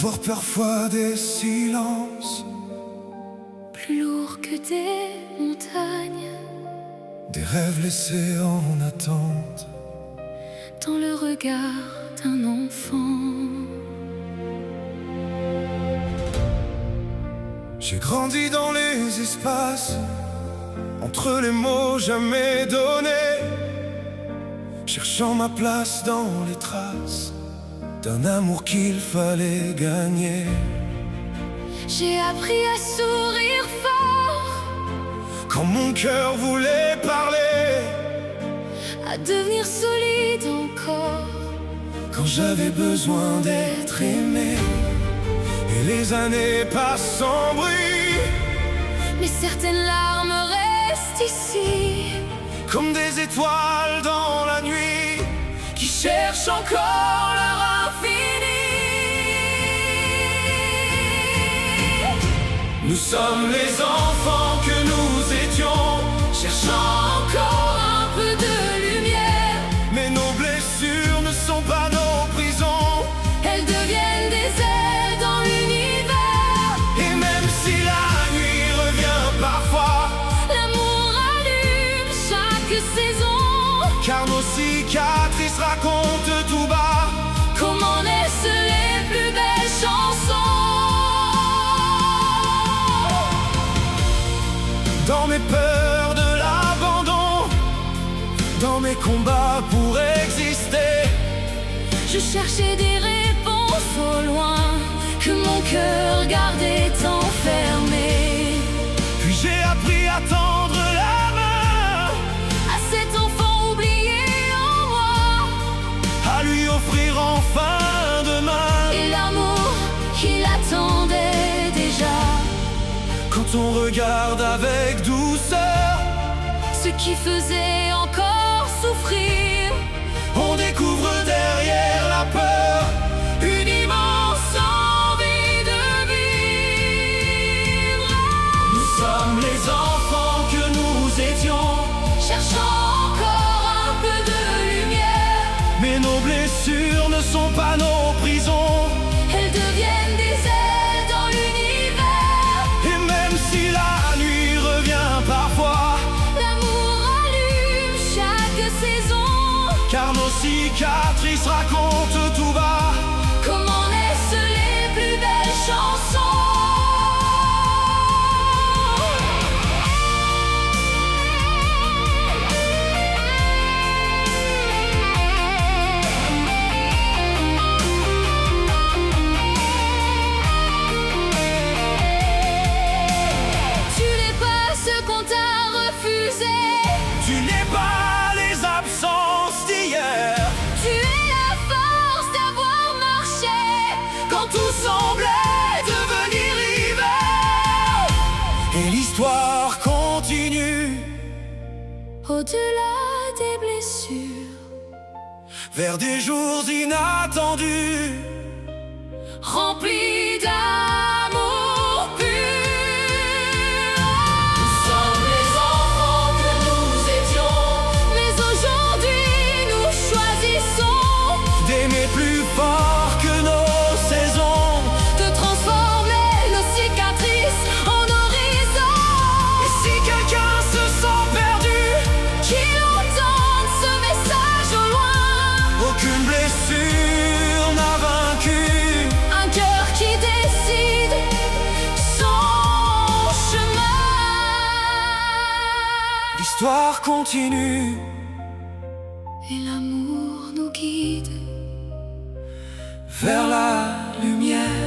porte parfois des silences, plus lourds que des montagnes, des rêves laissés en attente, dans le regard d'un enfant. J'ai grandi dans les espaces, entre les mots jamais donnés, cherchant ma place dans les traces d'un amour qu'il fallait gagner. J'ai appris à sourire fort Quand mon cœur voulait parler, à devenir solide encore. quand j'avais besoin d'être aimé. Et les années passent sans bruit, Mais certaines larmes restent ici, comme des étoiles dans la nuit, qui cherchent encore leur infini. Nous sommes les enfants que nous étions, cherchant encore un peu de lumière. mais nos blessures ne sont pas nos prisons. Elles deviennent des ailes dans l'univers. Et même si la nuit revient parfois, L'amour allume chaque saison. car nos cicatrices racontent tout bas Comment naissent les plus belles chansons. dans mes peurs de l'abandon, dans mes combats pour exister. Je cherchais des réponses au loin, que mon cœur gardait enfermé. Puis j'ai appris à tendre la main, À cet enfant oublié en moi, à lui offrir enfin demain. et l'amour qu'il attendait déjà. Quand on regarde avec douceur, Ce qui faisait encore souffrir, on découvre derrière la peur une immense envie de vivre. Nous sommes les enfants que nous étions, cherchant encore un peu de lumière. mais nos blessures ne sont pas nos prisons. Elles deviennent des ailes dans l'univers. Et même si la nuit revient parfois, L'amour allume chaque saison. car nos cicatrices racontent tout bas Comment naissent les plus belles chansons. Tu n'es pas ce qu'on t'a refusé. tu n'es pas les absences d'hier. Tu es la force d'avoir marché Quand tout semblait devenir hiver, et l'histoire continue au-delà des blessures, vers des jours inattendus, remplis d'amour pur. Nous sommes les enfants que nous étions, Mais aujourd'hui nous choisissons d'aimer plus fort que nos saisons. de transformer nos cicatrices en horizons. Et si quelqu'un se sent perdu, Qu'il entende ce message au loin, aucune blessure n'a vaincu un cœur qui décide son chemin. l'histoire continue. Et l'amour nous guide Vers la lumière.